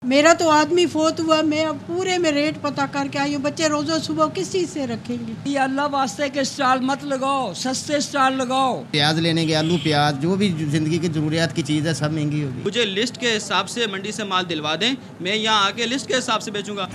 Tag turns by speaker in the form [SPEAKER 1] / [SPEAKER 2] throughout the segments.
[SPEAKER 1] मेरा तो आदमी फोत हुआ, मैं अब पूरे में रेट पता करके आई हूँ। बच्चे रोज़ो सुबह किस चीज़ से रखेंगे?
[SPEAKER 2] ये अल्लाह वास्ते के स्टॉल मत लगाओ, सस्ते स्टॉल लगाओ।
[SPEAKER 3] प्याज लेने के, आलू प्याज जो भी जिंदगी की जरूरियात की चीज़ है सब महंगी होगी।
[SPEAKER 4] मुझे लिस्ट के हिसाब से मंडी से माल दिलवा दें, मैं यहाँ आके लिस्ट के हिसाब से बेचूंगा।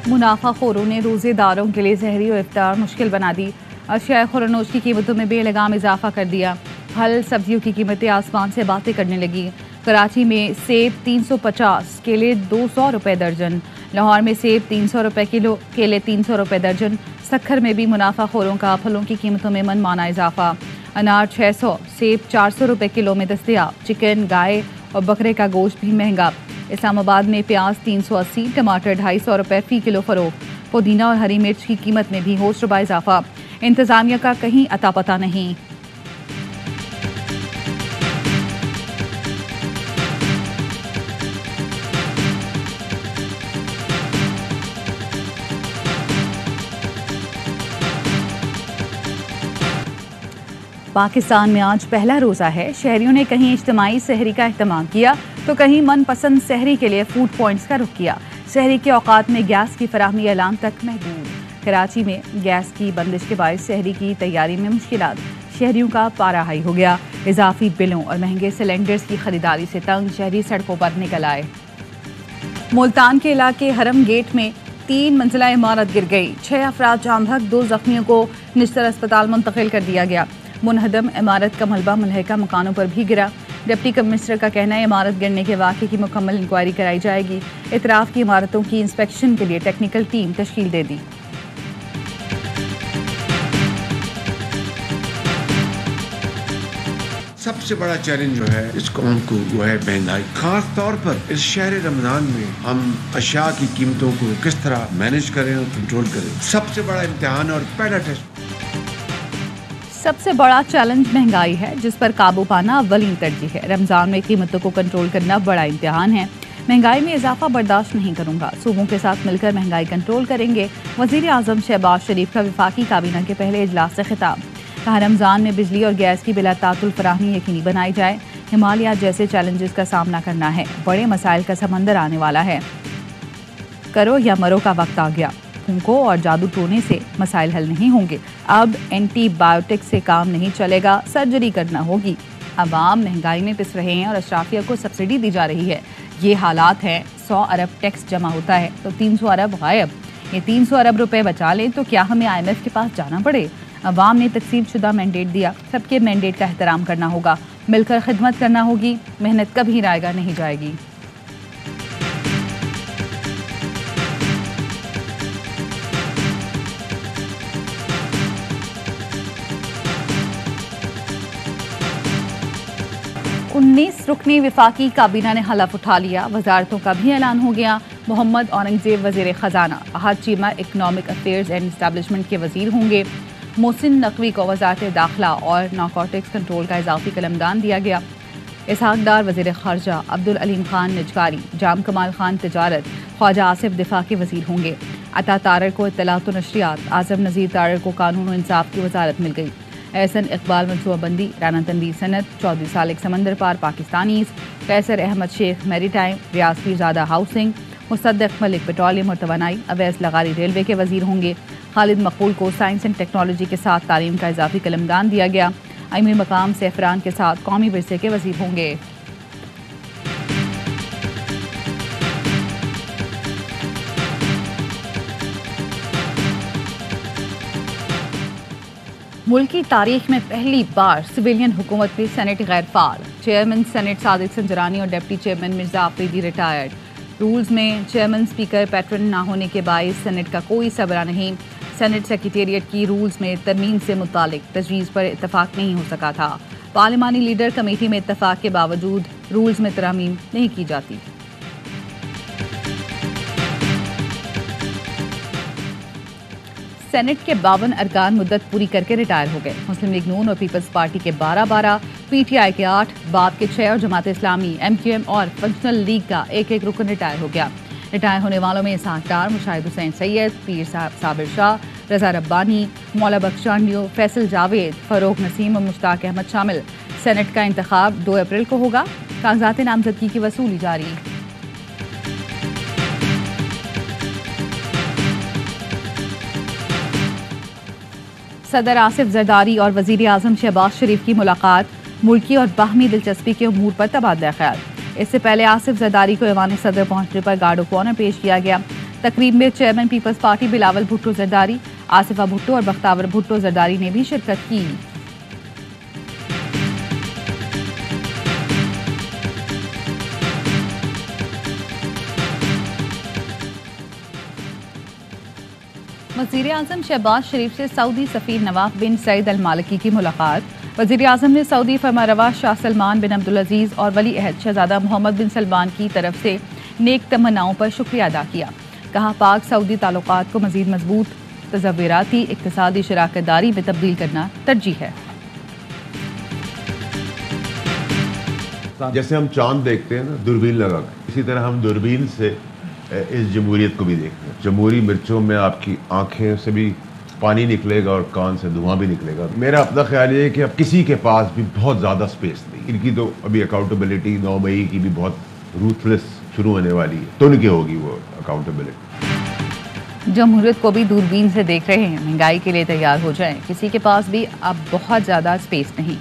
[SPEAKER 5] मुनाफाखोरों ने रोज़ेदारों के लिए सहरी और इफ्तार मुश्किल बना दी। अशिया खुरनोश की कीमतों में बेलगाम इजाफा कर दिया। फल सब्जियों की कीमतें आसमान से बातें करने लगी। कराची में सेब 350, केले 200 रुपये दर्जन। लाहौर में सेब 300 रुपये किलो, केले 300 रुपये दर्जन। सक्खर में भी मुनाफाखोरों का फलों की कीमतों में मनमाना इजाफा। अनार 600, सेब 400 रुपये किलो में दस्तयाब। चिकन, गाय और बकरे का गोश्त भी महंगा। इस्लामाबाद में प्याज 380, टमाटर 250 रुपये फ़ी किलो फरोख्त। पुदीना और हरी मिर्च की कीमत में भी होश रुपा इजाफा। इंतजामिया का कहीं अता पता नहीं। पाकिस्तान में आज पहला रोज़ा है। शहरियों ने कहीं इज्तिमाई सहरी का अहतमाम किया तो कहीं मनपसंद सहरी के लिए फूड पॉइंट्स का रुख किया। सहरी के औकात में गैस की फराहमी ऐलान तक महदूद। कराची में गैस की बंदिश के बायस सहरी की तैयारी में मुश्किलात। शहरियों का पारा हाई हो गया। इजाफी बिलों और महंगे सिलेंडर्स की खरीदारी से तंग शहरी सड़कों पर निकल आए। मुल्तान के इलाके हरम गेट में 3 मंजिला इमारत गिर गई। 6 अफराद जाम बहक, 2 जख्मियों को निश्तर अस्पताल मुंतकिल कर दिया गया। मुनहदम इमारत का मलबा मुलहका मकानों पर भी गिरा। डिप्टी कमिश्नर का कहना है इमारत गिरने के वाक़े की मुकम्मल इंक्वायरी कराई जाएगी। इतराफ़ की इमारतों की इंस्पेक्शन के लिए टेक्निकल टीम तश्कील दे दी।
[SPEAKER 6] सबसे बड़ा चैलेंज जो है इस कौम को वो है महंगाई। खास तौर पर इस शहर रमजान में हम अशिया की कीमतों को किस तरह मैनेज करें और कंट्रोल करें, सबसे बड़ा इम्तिहान और पहला टेस्ट।
[SPEAKER 5] सबसे बड़ा चैलेंज महंगाई है, जिस पर काबू पाना अव्वलीन तरजीह है। रमजान में कीमतों को कंट्रोल करना बड़ा इम्तिहान है। महंगाई में इजाफा बर्दाश्त नहीं करूंगा, सूबों के साथ मिलकर महंगाई कंट्रोल करेंगे। वजीर आजम शहबाज शरीफ का वफाकी काबीना के पहले इजलास से खिताब। कहा रमजान में बिजली और गैस की बिला तातुल फराहमी यकीनी बनाई जाए। हिमालय जैसे चैलेंजेस का सामना करना है, बड़े मसाइल का समंदर आने वाला है। करो या मरो का वक्त आ गया। फूंको और जादू टोने से मसाइल हल नहीं होंगे। अब एंटीबायोटिक से काम नहीं चलेगा, सर्जरी करना होगी। अवाम महंगाई में पिस रहे हैं और अशराफिया को सब्सिडी दी जा रही है। ये हालात हैं। 100 अरब टैक्स जमा होता है तो 300 अरब गायब। ये 300 अरब रुपए बचा लें तो क्या हमें IMF के पास जाना पड़े? अवाम ने तकसीम शुदा मैंडेट दिया, सबके मैंडेट का एहतराम करना होगा, मिलकर खिदमत करना होगी। मेहनत कभी रायगा नहीं जाएगी। उन्नीस रुकनी विफाकी काबीना ने हलफ उठा लिया। वजारतों का भी ऐलान हो गया। मोहम्मद औरंगजेब वजीर खजाना, Ahad Cheema economic affairs and establishment के वजीर होंगे। मोहसिन नकवी को वजारत दाखिला और नारकोटिक्स कंट्रोल का इजाफी कलमदान दिया गया। इसहाक डार वजीर खारजा, अब्दुल अलीम खान निजकारी, जाम कमाल खान तिजारत, ख्वाजा आसिफ दिफा के वजीर होंगे। अता तारर को इत्तलात व नशरियात, आजम नज़ीर तारर को कानून व इंसाफ की वजारत मिल गई। एहसन इकबाल मनसूबाबंदी, राना तनवीर सनत, चौधरी सालिक समंदर पार पाकिस्तानीज, कैसर अहमद शेख मैरीटाइम, रियाज पीरजादा हाउसिंग, मुसद्दक मलिक पेट्रोलियम और तवानाई, अवैस लगारी रेलवे के वजीर होंगे। खालिद मकबूल को साइंस एंड टेक्नोलॉजी के साथ तालीम का इजाफी कलमदान दिया गया। अमीर मकाम सेफरान के साथ कौमी विरसे के वजीर होंगे। मुल्क की तारीख में पहली बार सिविलियन हुकूमत में सेनेट गैर फाल। चेयरमैन सेनेट सादिक संजरानी और deputy chairman Mirza Afridi retired. Rules में चेयरमैन स्पीकर पैटर्न ना होने के बायस सेनेट का कोई सबरा नहीं। सेनेट सेक्रेटेरिएट की रूल्स में तरमीम से मुतालिक तजवीज़ पर इत्तफाक नहीं हो सका था। पार्लिमानी लीडर कमेटी में इत्तफाक के बावजूद रूल्स में तरमीम नहीं की जाती। सेनेट के 52 अरकान मुद्दत पूरी करके रिटायर हो गए। मुस्लिम लीग नून और पीपल्स पार्टी के 12-12, PTI के 8, बाप के 6 और जमात इस्लामी, MQM और फंक्शनल लीग का 1-1 रुकन रिटायर हो गया। रिटायर होने वालों में इसहाक डार, मुशाहिद हुसैन सैयद, पीर साबिर शाह, रजा रब्बानी, मौला बख्शांडियो, फैसल जावेद, फरोग नसीम और मुश्ताक अहमद शामिल। सेनेट का इंतखाब 2 अप्रैल को होगा। कागजात नामजदगी की वसूली जारी। सदर आसिफ जरदारी और वजीर आजम शहबाज शरीफ की मुलाकात, मुल्की और बाहमी दिलचस्पी के अमूर पर तबादला ख्याल। इससे पहले आसिफ जरदारी को ऐवान सदर पहुंचने पर गार्ड ऑफ ऑनर पेश किया गया। तकरीब में चेयरमैन पीपल्स पार्टी बिलावल भुट्टो जरदारी, आसिफा भुट्टो और बख्तावर भुट्टो जरदारी ने भी शिरकत की। वज़ीर आज़म शहबाज शरीफ से सऊदी सफ़ीर नवाफ बिन सईद अल मालिकी की मुलाकात। वज़ीर आज़म ने सऊदी फरमारवा शाह सलमान बिन अब्दुल अजीज़ और वली अहद शहज़ादा मोहम्मद बिन सलमान की तरफ से नेक तमन्नाओं पर शुक्रिया अदा किया। कहा पाक सऊदी ताल्लुकात को मज़ीद मजबूत, तज़व्वुराती इक़्तिसादी शराकतदारी में तब्दील करना तरजीह है।
[SPEAKER 6] जैसे हम चांद देखते हैं ना दूरबीन लगा कर, इसी तरह हम दूरबीन से इस जमहूरियत को भी देखते हैं। जमहूरी मिर्चों में आपकी आंखें से भी पानी निकलेगा और कान से धुआं भी निकलेगा। मेरा अपना ख्याल ये है कि अब किसी के पास भी बहुत ज़्यादा स्पेस नहीं। इनकी तो अभी अकाउंटेबिलिटी 9 मई की भी बहुत रूथलेस शुरू होने वाली है, तो उनकी होगी वो अकाउंटेबिलिटी।
[SPEAKER 5] जमहूरियत को भी दूरबीन से देख रहे हैं, महंगाई के लिए तैयार हो जाएं। किसी के पास भी अब बहुत ज़्यादा स्पेस नहीं।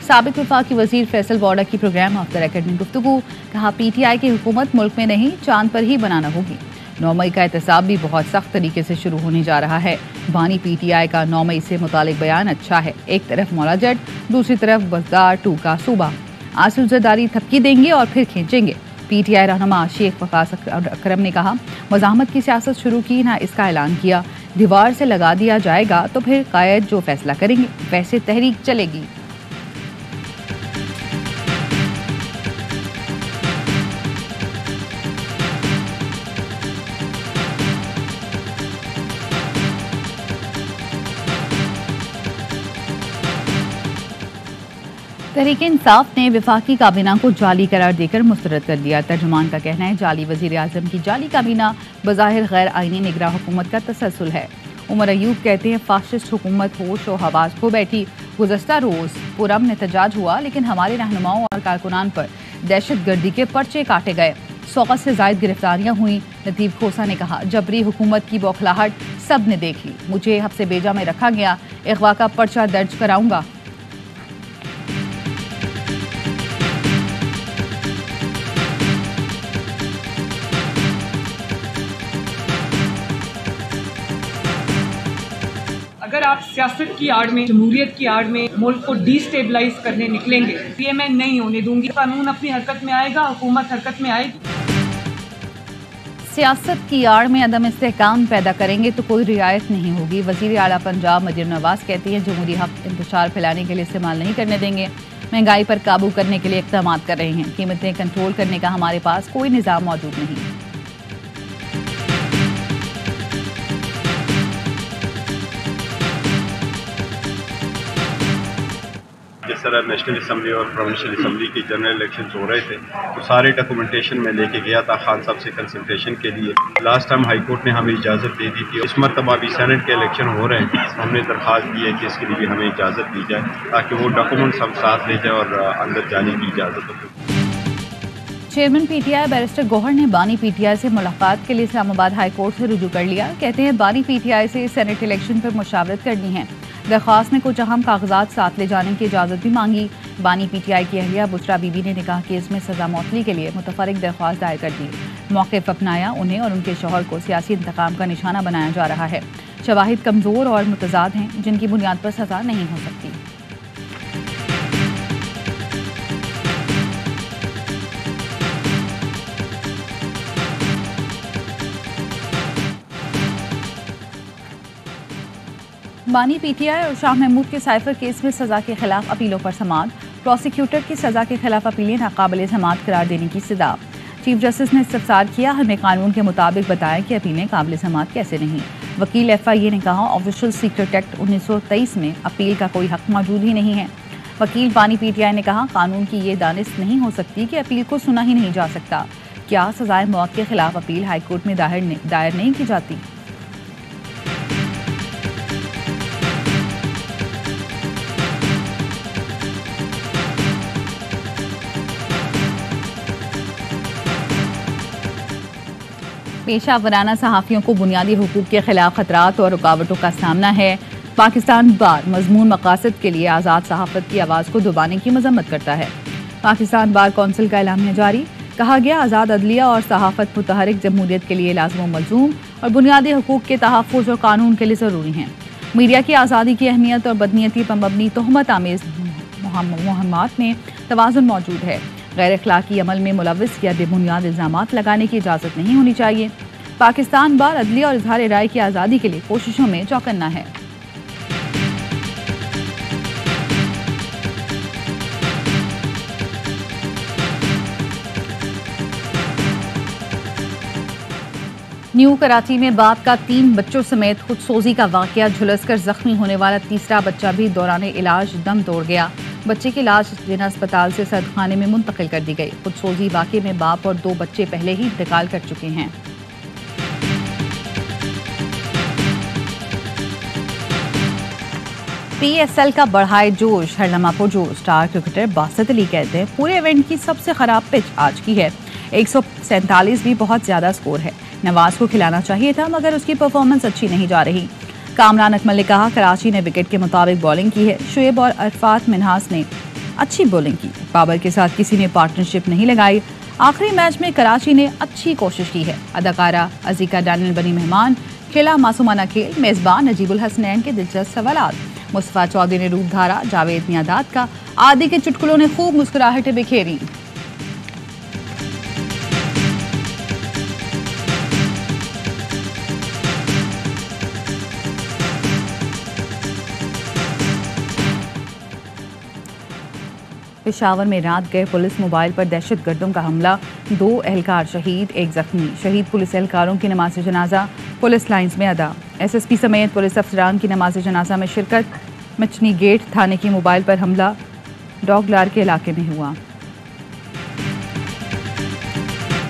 [SPEAKER 5] साबिक वफाकी वजीर फैसल बॉर्डर की प्रोग्राम ऑफ द रेकॉर्ड में गुफ्तगू। कहा PTI की हुकूमत मुल्क में नहीं चांद पर ही बनाना होगी। 9 मई का एहतसाब भी बहुत सख्त तरीके से शुरू होने जा रहा है। बानी PTI का 9 मई से मुतालिक बयान अच्छा है। एक तरफ मौला जट, दूसरी तरफ बज़दार 2 का सूबा। आसिफ जरदारी थपकी देंगे और फिर खींचेंगे। PTI रहनुमा शेख वकास अकरम ने कहा मज़ाहमत की सियासत शुरू की ना इसका ऐलान किया। दीवार से लगा दिया जाएगा तो फिर कायद जो फैसला करेंगे वैसे तहरीक चलेगी। तहरीक इंसाफ ने वफाकी काबीना को जाली करार देकर मुस्तरद कर दिया। तर्जुमान का कहना है जाली वजीर आजम की जाली काबीना बज़ाहिर गैर आईनी निगरां हुकूमत का तसलसल है। उमर अयूब कहते हैं फाशिस्ट हुकूमत होश और हवास खो बैठी। गुज़श्ता रोज़ पुरअमन एहतजाज हुआ लेकिन हमारे रहनुमाओं और कारकुनान पर दहशत गर्दी के पर्चे काटे गए। 100 से ज़ायद गिरफ्तारियां हुई। लतीफ़ खोसा ने कहा जबरी हुकूमत की बौखलाहट सब ने देख ली। मुझे हब्से बेजा में रखा गया, अगवा का पर्चा दर्ज कराऊंगा।
[SPEAKER 7] अगर आप सियासत की आड़ में, जमहूरियत की आड़ में मुल्क को डिस्टेबलाइज करने निकलेंगे, ये मैं नहीं होने दूंगी। कानून अपनी हरकत में आएगा, हुकूमत हरकत में आएगी।
[SPEAKER 5] सियासत की आड़ में अदम इस्तेहकाम पैदा करेंगे तो कोई रियायत नहीं होगी। वज़ीर आला पंजाब मरियम नवाज कहती हैं जमहूरी हक इंतशार फैलाने के लिए इस्तेमाल नहीं करने देंगे। महंगाई पर काबू करने के लिए इक़दाम कर रहे हैं। कीमतें कंट्रोल करने का हमारे पास कोई निज़ाम मौजूद नहीं।
[SPEAKER 8] जिस तरह नेशनल असम्बली और प्रोविंशियल असम्बली की जनरल इलेक्शन हो रहे थे तो सारे डॉक्यूमेंटेशन में लेके गया था खान साहब से कंसल्टेशन के लिए। लास्ट टाइम हाई कोर्ट ने हमें इजाज़त दे दी थी। इस मरतबा भी सेनेट के इलेक्शन हो रहे हैं, हमने दरख्वास्त दी है कि इसके लिए भी हमें इजाज़त दी जाए ताकि वो डॉक्यूमेंट्स हम साथ ले जाए और अंदर जाने की इजाज़त हो।
[SPEAKER 5] चेयरमैन PTI बैरिस्टर गौहर ने बानी PTI से मुलाकात के लिए इस्लामाबाद हाई कोर्ट से रुजू कर लिया। कहते हैं बानी PTI से सेनेट इलेक्शन पर मुशावरत करनी है। दरख्वास्त में कुछ अहम कागजात साथ ले जाने की इजाज़त भी मांगी। बानी PTI की अहलिया बुशरा बीबी ने निकाह केस में सजा मौतली के लिए मुतफरिक दरख्वास्त दायर कर दी। मौक़िफ़ अपनाया, उन्हें और उनके शौहर को सियासी इंतकाम का निशाना बनाया जा रहा है। शवाहिद कमज़ोर और मुतज़ाद हैं जिनकी बुनियाद पर सजा नहीं हो सकती। बानी PTI और शाह महमूद के साइफर केस में सजा के खिलाफ अपीलों पर समाअत। प्रोसिक्यूटर की सजा के खिलाफ अपीलें नाकाबिले समाअत करार देने की सदा। चीफ जस्टिस ने इस्तफसार किया, हमें कानून के मुताबिक बताया कि अपीलें काबिल समाअत कैसे नहीं। वकील FIA ने कहा ऑफिशियल सीक्रेट एक्ट 1923 में अपील का कोई हक मौजूद ही नहीं है। वकील बानी PTI ने कहा कानून की ये दानिश नहीं हो सकती कि अपील को सुना ही नहीं जा सकता। क्या सजाए मौत के खिलाफ अपील हाईकोर्ट में दायर नहीं की जाती? पेशा वराना सहाफ़ियों को बुनियादी हुकूक के खिलाफ खतरात और रुकावटों का सामना है। पाकिस्तान बार मजमून मकासद के लिए आज़ाद सहाफ़त की आवाज़ को दबाने की मजम्मत करता है। पाकिस्तान बार कौंसिल का एलामिया जारी, कहा गया आज़ाद अदलिया और सहाफ़त मुतहरिक जमहूरियत के लिए लाज़िम मलज़ूम और बुनियादी हकूक़ के तहफ़्फ़ुज़ और कानून के लिए ज़रूरी हैं। मीडिया की आज़ादी की अहमियत और बदनीयती पर मबनी तोहमत आमेज़ मुहम्मत में तवाज़ुन मौजूद है। गैर अखलाकी अमल में मुलव्विस या बेबुनियाद इल्ज़ामात लगाने की इजाज़त नहीं होनी चाहिए। पाकिस्तान बार अदलिया और इज़हार राय की आज़ादी के लिए कोशिशों में चौकन्ना है। न्यू कराची में बाप का 3 बच्चों समेत खुदसोजी का वाकया, झुलसकर जख्मी होने वाला तीसरा बच्चा भी दौरान इलाज दम तोड़ गया। बच्चे की लाश जिना अस्पताल से सदखाने में मुंतकिल कर दी गई। खुदसोजी वाकये में बाप और 2 बच्चे पहले ही इंतकाल कर चुके हैं। PSL का बढ़ाए जोश, हर लम्हा पुरजोश। स्टार क्रिकेटर बासित अली कहते हैं पूरे इवेंट की सबसे खराब पिच आज की है। 147 भी बहुत ज्यादा स्कोर है। नवाज को खिलाना चाहिए था मगर उसकी परफॉर्मेंस अच्छी नहीं जा रही। कामरान अकमल ने कहा कराची ने विकेट के मुताबिक बॉलिंग की है। शुएब और अरफात मिन्हास ने अच्छी बॉलिंग की। बाबर के साथ किसी ने पार्टनरशिप नहीं लगाई। आखिरी मैच में कराची ने अच्छी कोशिश की है। अदाकारा अजीका डैनियल बनी मेहमान, खेला मासूमाना खेल। मेजबान नजीबुल हसनैन के दिलचस्प सवालात। मुस्तफा चौधरी ने रूप धारा। जावेद मियादाद का आदि के चुटकुलों ने खूब मुस्कुराहटें बिखेरी। पेशावर में रात गए पुलिस मोबाइल पर दहशतगर्दों का हमला, 2 एहलकार शहीद, 1 जख्मी। शहीद पुलिस एहलकारों की नमाज जनाजा पुलिस लाइन्स में अदा। SSP समेत पुलिस अफसरान की नमाज जनाजा में शिरकत। मचनी गेट थाने की मोबाइल पर हमला डॉगलार के इलाके में हुआ।